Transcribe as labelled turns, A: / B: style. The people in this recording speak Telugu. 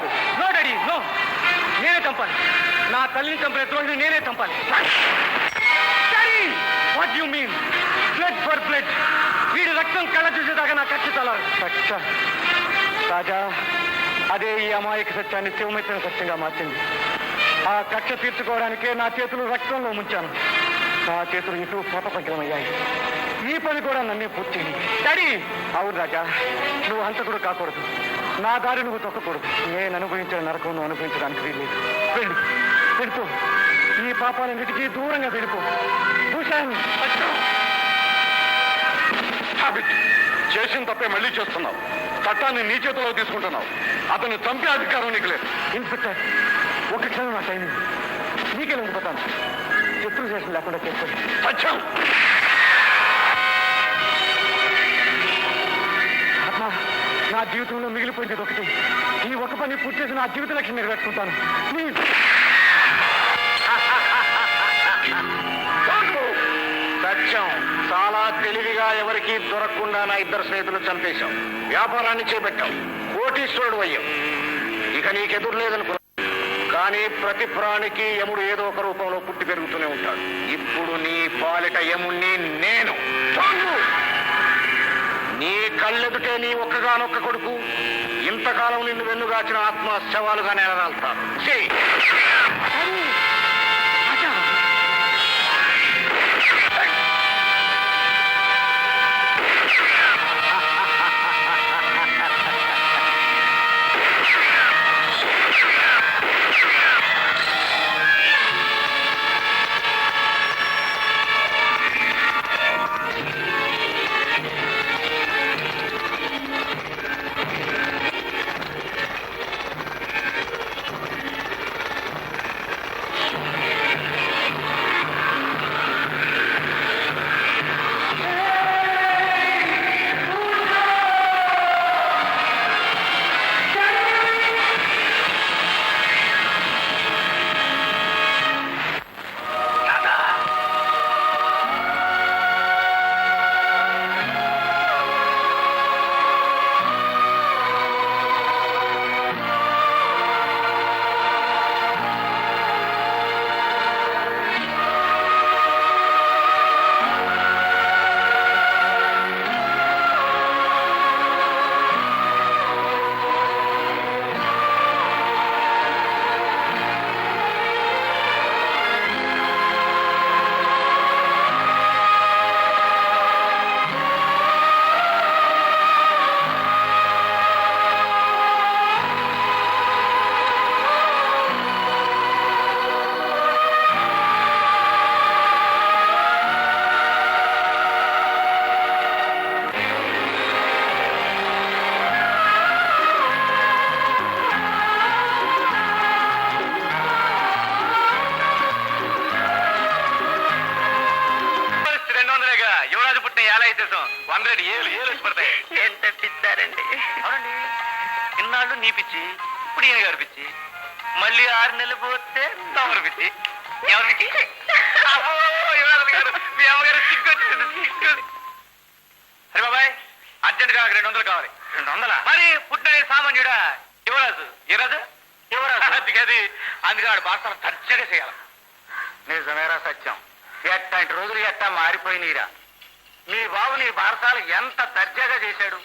A: కాదు. No daddy, no. నేనే చంపాలి. నా తల్లిని చంపిన ద్రోహిని నేనే చంపాలి. Daddy, what you mean? Blood for blood. వీడి రక్తం కళ్ళ చూసేదాకా నా కక్ష తలారు. కక్ష రాజా, అదే ఈ అమాయక సత్యాన్ని శివమెత్తిన సత్యంగా మార్చింది. ఆ కక్ష తీర్చుకోవడానికే నా చేతులు రక్తంలో ముంచాను. నా చేతులు ఇటు పాపపంచమయ్యాయి. ఈ పని కూడా నన్నే పూర్తి చేయండి. డాడీ. అవును రాజా, నువ్వు హంతకుడు కాకూడదు. నా దారి నువ్వు తొక్కకూడదు. నేను అనుభవించిన నరకం నువ్వు అనుభవించడానికి వీల్లేదు. వెళ్ళు, వెళ్ళిపో. ఈ పాపాలన్నిటికీ దూరంగా వెళ్ళిపో. భూషణ్, చేసిన తప్పే మళ్ళీ చేస్తున్నావు. చట్టాన్ని నీ చేతిలో తీసుకుంటున్నావు. అతను చంపే అధికారం నీకు లేదు. ఇన్స్పెక్టర్, ఒక క్షణం నా టైం నీకే లొంగిపోతాను. శత్రు చేసిన లేకుండా చేసుకోండి. సత్యం, ఆత్మ, నా జీవితంలో మిగిలిపోయింది ఒకటి. ఈ ఒక పని పూర్తి చేసి నా జీవిత లక్ష్యం నెరవేర్చుకుంటాను. ప్లీజ్. సత్యం, చాలా తెలివిగా ఎవరికి దొరకకుండా నా ఇద్దరు స్నేహితులు చంపేశావు. వ్యాపారాన్ని చేపట్టావు. కోటీశ్వరుడు అయ్యావు. ఇక నీకెదురు లేదనుకున్నావు. కానీ ప్రతి ప్రాణికి యముడు ఏదో ఒక రూపంలో పుట్టి పెరుగుతూనే ఉంటాడు. ఇప్పుడు నీ పాలిట యముణ్ణి నేను. నీ కళ్ళెదుటే నీ ఒక్కగానొక్క కొడుకు ఇంతకాలం నిన్ను వెన్నుగాచిన ఆత్మ శవాలుగా నేలరాల్తాను.
B: ఏం తప్పిస్తారండి?
A: అవునండి, ఇన్నాళ్ళు నీ పిచ్చి, ఇప్పుడు ఈయన గారి పిచ్చి, మళ్ళీ 6 నెలలు పోతే తమరు పిచ్చి. ఎవరి పిచ్చి? మీ అమ్మగారు సిగ్గు వచ్చింది. అరే బాబాయ్, అర్జెంట్ గా 200 కావాలి. 200? మరి పుట్టిన సామాన్యుడా యువరాజు. యువరాజు యువరాజు అది అందుకే బాగా తర్చగా చేయాలి.
B: నిజమేరా సత్యం. ఎట్లాంటి రోజులు ఎట్టా మారిపోయినీరా. మీ బాబు నీ బారసాలు ఎంత దర్జాగా చేశాడు.